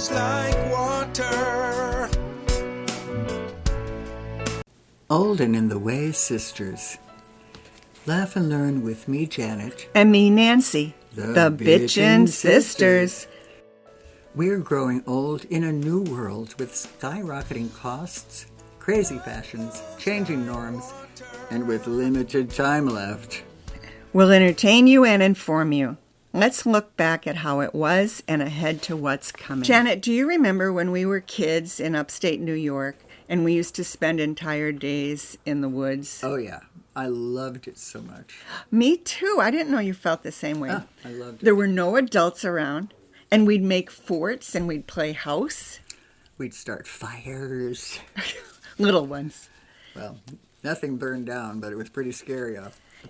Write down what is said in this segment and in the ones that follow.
flows like water. Old and in the Way Sisters. Laugh and learn with me, Janet. And me, Nancy, the bitchin sisters. We're growing old in a new world with skyrocketing costs, crazy fashions, changing norms, and with limited time left. We'll entertain you and inform you. Let's look back at how it was and ahead to what's coming. Janet, do you remember when we were kids in upstate New York and we used to spend entire days in the woods? Oh, yeah. I loved it so much. Me too. I didn't know you felt the same way. I loved it. There were no adults around, and we'd make forts and we'd play house. We'd start fires. Little ones. Well, nothing burned down, but it was pretty scary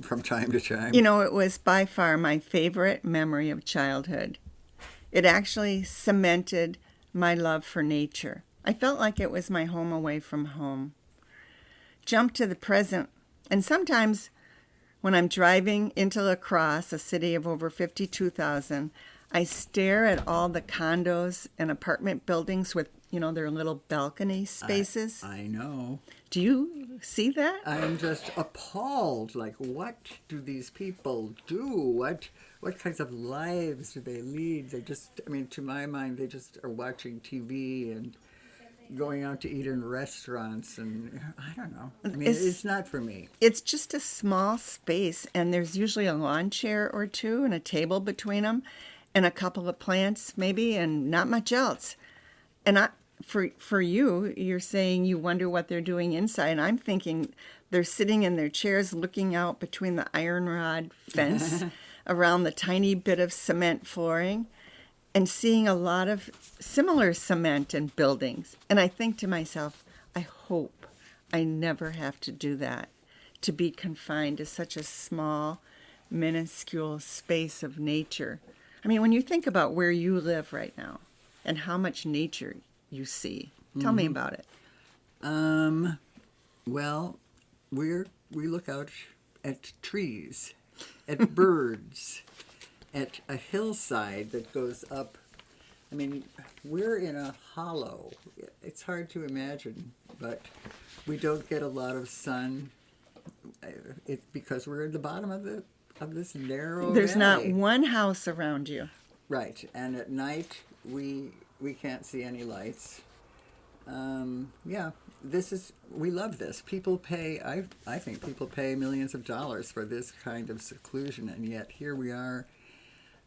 from time to time. You know, it was by far my favorite memory of childhood. It actually cemented my love for nature. I felt like it was my home away from home. Jump to the present, and sometimes when I'm driving into La Crosse, a city of over 52,000, I stare at all the condos and apartment buildings with, their little balcony spaces. I know. Do you see that? I'm just appalled. Like, what do these people do? What kinds of lives do they lead? They just, to my mind, they just are watching TV and going out to eat in restaurants, and I don't know. It's not for me. It's just a small space, and there's usually a lawn chair or two and a table between them, and a couple of plants maybe, and not much else. And for you, you're saying you wonder what they're doing inside, and I'm thinking they're sitting in their chairs looking out between the iron rod fence around the tiny bit of cement flooring, and seeing a lot of similar cement and buildings. And I think to myself, I hope I never have to do that, to be confined to such a small, minuscule space of nature. When you think about where you live right now and how much nature you see, tell me about it. Well, we look out at trees, at birds, at a hillside that goes up. We're in a hollow. It's hard to imagine, but we don't get a lot of sun. It's because we're at the bottom of this narrow There's valley. Not one house around you. Right, and at night we can't see any lights. We love this. People pay, I think people pay millions of dollars for this kind of seclusion, and yet here we are.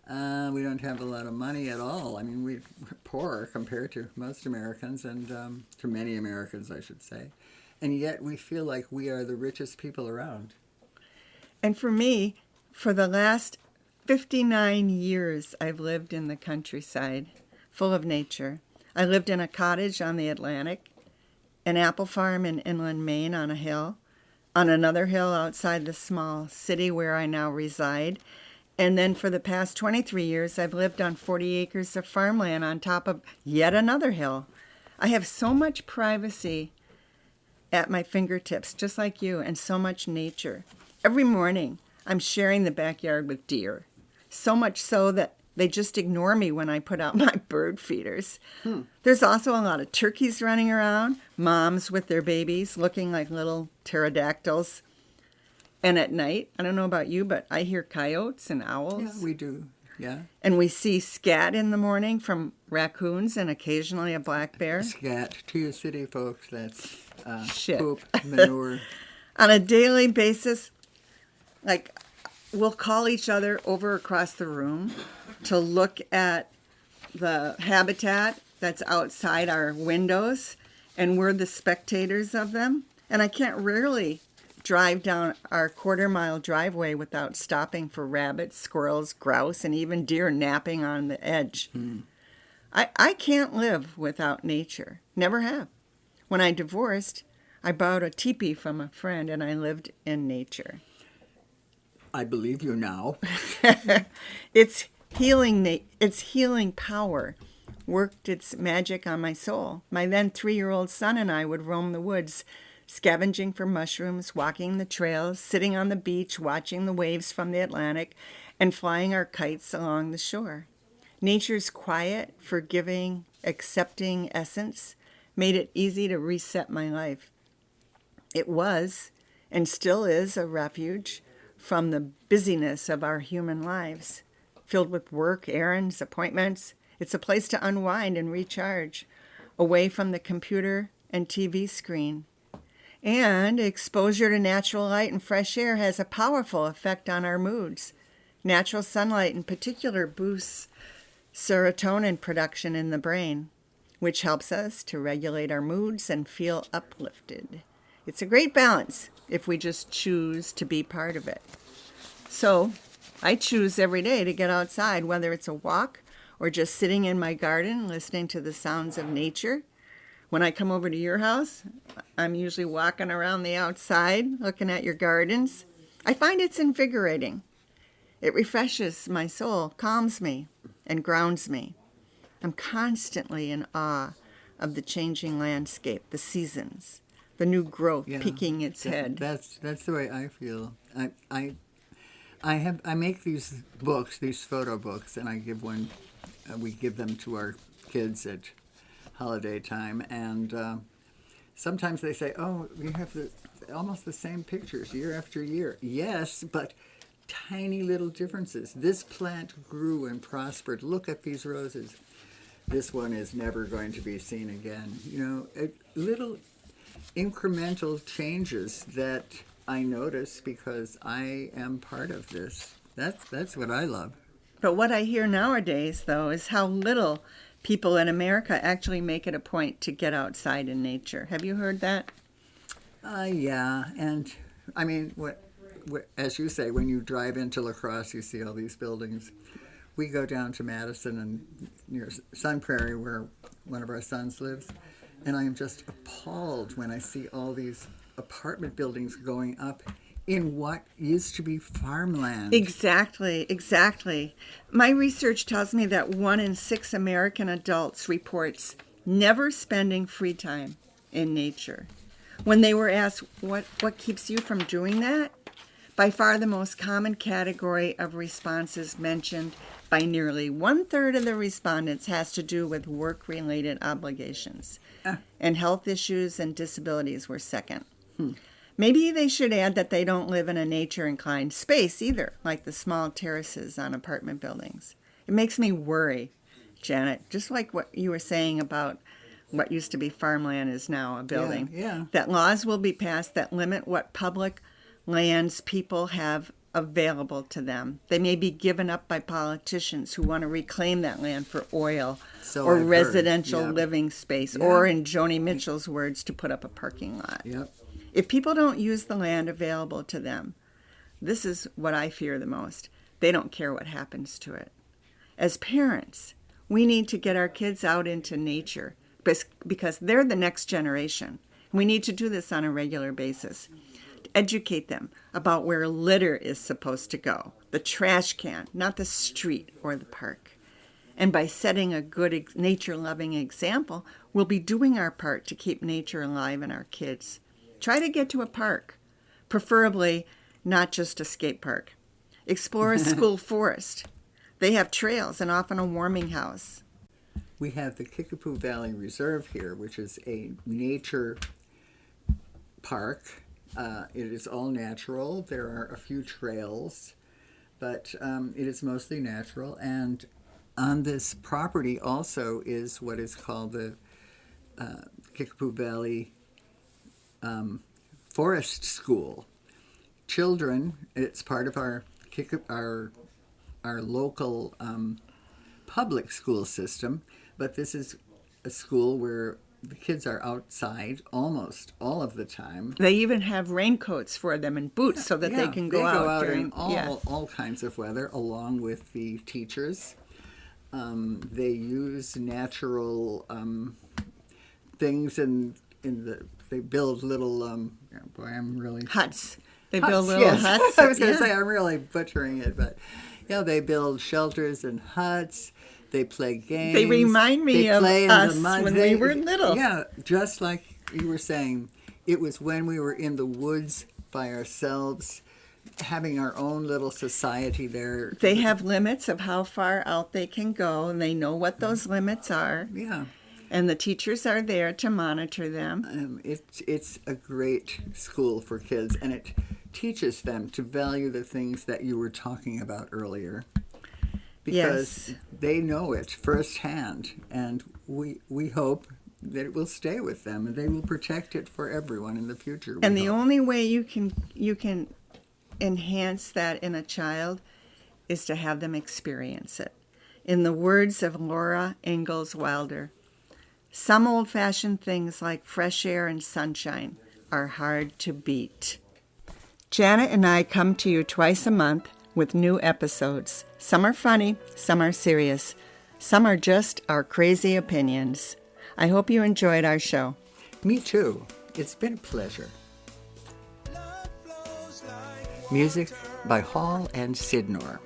We don't have a lot of money at all. We're poor compared to most Americans, and to many Americans, I should say. And yet we feel like we are the richest people around. And for me, for the last 59 years, I've lived in the countryside, full of nature. I lived in a cottage on the Atlantic, an apple farm in inland Maine on a hill, on another hill outside the small city where I now reside. And then for the past 23 years, I've lived on 40 acres of farmland on top of yet another hill. I have so much privacy at my fingertips, just like you, and so much nature. Every morning, I'm sharing the backyard with deer, so much so that they just ignore me when I put out my bird feeders. There's also a lot of turkeys running around, moms with their babies looking like little pterodactyls. And at night, I don't know about you, but I hear coyotes and owls. Yeah, we do, yeah. And we see scat in the morning from raccoons and occasionally a black bear. Scat, to you city folks, that's Shit. Poop, manure. On a daily basis, we'll call each other over across the room to look at the habitat that's outside our windows, and we're the spectators of them. And I can't rarely drive down our quarter-mile driveway without stopping for rabbits, squirrels, grouse, and even deer napping on the edge. I can't live without nature. Never have. When I divorced, I borrowed a teepee from a friend, and I lived in nature. I believe you now. Its healing power worked its magic on my soul. My then 3-year-old son and I would roam the woods, scavenging for mushrooms, walking the trails, sitting on the beach, watching the waves from the Atlantic, and flying our kites along the shore. Nature's quiet, forgiving, accepting essence made it easy to reset my life. It was, and still is, a refuge from the busyness of our human lives, filled with work, errands, appointments. It's a place to unwind and recharge, away from the computer and TV screen. And exposure to natural light and fresh air has a powerful effect on our moods. Natural sunlight in particular boosts serotonin production in the brain, which helps us to regulate our moods and feel uplifted. It's a great balance if we just choose to be part of it. So I choose every day to get outside, whether it's a walk or just sitting in my garden listening to the sounds of nature. When I come over to your house, I'm usually walking around the outside, looking at your gardens. I find it's invigorating. It refreshes my soul, calms me, and grounds me. I'm constantly in awe of the changing landscape, the seasons, the new growth peeking its head. That's the way I feel. I make these books, these photo books, and I give one. We give them to our kids at holiday time, and sometimes they say, "Oh, you have almost the same pictures year after year." Yes, but tiny little differences. This plant grew and prospered. Look at these roses. This one is never going to be seen again. Little incremental changes that I notice because I am part of this. That's what I love. But what I hear nowadays, though, is how little people in America actually make it a point to get outside in nature. Have you heard that? Yeah, and I mean, as you say, when you drive into La Crosse, you see all these buildings. We go down to Madison and near Sun Prairie, where one of our sons lives, and I am just appalled when I see all these apartment buildings going up in what used to be farmland. Exactly. My research tells me that 1 in 6 American adults reports never spending free time in nature. When they were asked, what keeps you from doing that? By far the most common category of responses mentioned by nearly 1/3 of the respondents has to do with work-related obligations. And health issues and disabilities were second. Maybe they should add that they don't live in a nature-inclined space either, like the small terraces on apartment buildings. It makes me worry, Janet, just like what you were saying about what used to be farmland is now a building. Yeah. That laws will be passed that limit what public lands people have available to them. They may be given up by politicians who want to reclaim that land for oil or residential living space, or in Joni Mitchell's words, to put up a parking lot. Yep. If people don't use the land available to them, this is what I fear the most. They don't care what happens to it. As parents, we need to get our kids out into nature because they're the next generation. We need to do this on a regular basis. Educate them about where litter is supposed to go, the trash can, not the street or the park. And by setting a good nature-loving example, we'll be doing our part to keep nature alive in our kids. Try to get to a park, preferably not just a skate park. Explore a school forest. They have trails and often a warming house. We have the Kickapoo Valley Reserve here, which is a nature park. It is all natural. There are a few trails, but it is mostly natural. And on this property also is what is called the Kickapoo Valley Forest School. Children, it's part of our local public school system, but this is a school where the kids are outside almost all of the time. They even have raincoats for them and boots so that they can go out during in all kinds of weather, along with the teachers. They use natural things they build little huts. They build little yes. huts. I was going to say, I'm really butchering it, but they build shelters and huts. They play games. They remind me of us when we were little. Yeah, just like you were saying, it was when we were in the woods by ourselves, having our own little society there. They have limits of how far out they can go, and they know what those limits are. Yeah. And the teachers are there to monitor them. It's a great school for kids, and it teaches them to value the things that you were talking about earlier. Because they know it firsthand, and we hope that it will stay with them, and they will protect it for everyone in the future. And the only way you can enhance that in a child is to have them experience it. In the words of Laura Ingalls Wilder, some old-fashioned things like fresh air and sunshine are hard to beat. Janet and I come to you twice a month with new episodes. Some are funny, some are serious, some are just our crazy opinions. I hope you enjoyed our show. Me too. It's been a pleasure. Music by Hall and Sidnor.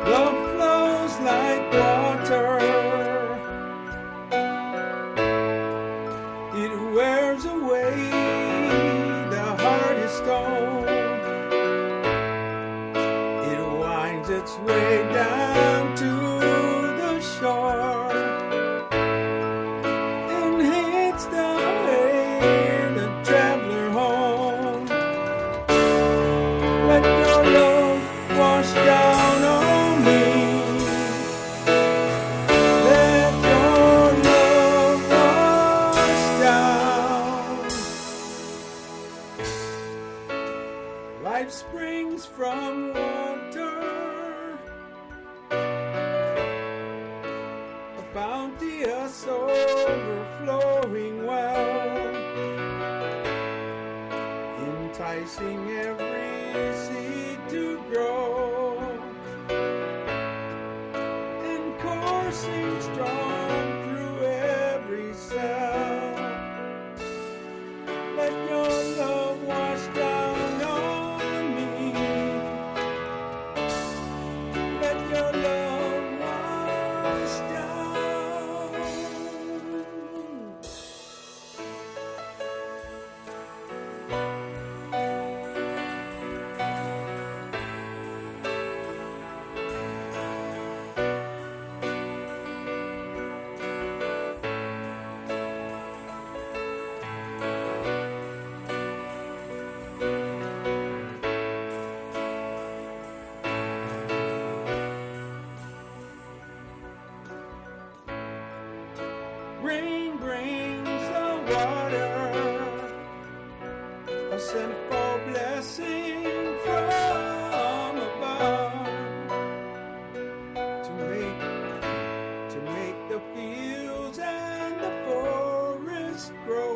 Love flows like water. It wears away the hardest stone. It winds its way down to the shore and hits the way the traveler home. Let your love wash down on me. Let your love wash down. Life springs from water, a bounteous overflowing well, enticing every seed to grow and coursing strong through every cell. Let your love wash down on me. Let your love wash down. Rain brings the water, a simple blessing from above, to make the fields and the forests grow.